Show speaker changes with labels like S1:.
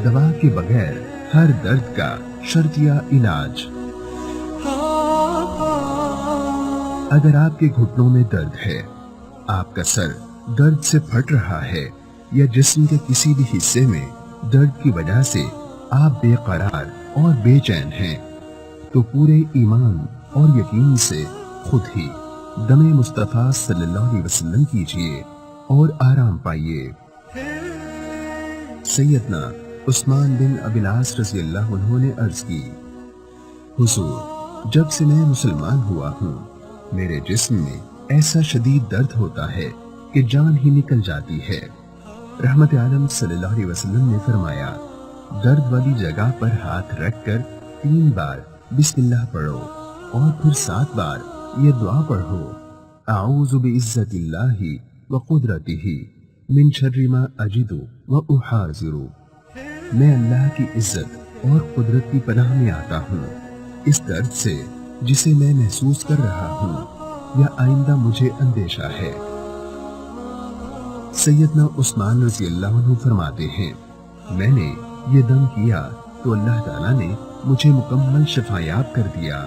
S1: दवा के बगैर हर दर्द का शर्तिया इलाज। अगर आपके घुटनों में दर्द है, आपका सर दर्द से फट रहा है या जिस्म के किसी भी हिस्से में दर्द की वजह से आप बेकरार और बेचैन हैं, तो पूरे ईमान और यकीन से खुद ही दमे मुस्तफा सल्लल्लाहु अलैहि वसल्लम कीजिए और आराम पाइए। सैयदना उस्मान बिन अबिल आस रज़ी अल्लाहु अन्हु ने अर्ज की, हुजूर, जब से मैं मुसलमान हुआ हूँ, मेरे जिस्म में ऐसा शदीद दर्द होता है कि जान ही निकल जाती है। रहमत आलम सल्लल्लाहु अलैहि वसल्लम ने फरमाया, दर्द वाली जगह पर हाथ रखकर 3 बार बिस्मिल्लाह पढ़ो और फिर 7 बार ये दुआ पढ़ो, आऊज़ु बिइज़्ज़तिल्लाहि व कुदरतिही मिन शर्रि मा अजिदु व उहाज़िरु। मैं अल्लाह की इज्जत और कुदरत की पनाह में आता हूँ इस दर्द से जिसे मैं महसूस कर रहा हूँ या आइंदा मुझे अंदेशा है। सैयदना उस्मान रज़ी अल्लाहु अन्हु फरमाते हैं, मैंने ये दम किया तो अल्लाह ताला ने मुझे मुकम्मल शफायाब कर दिया।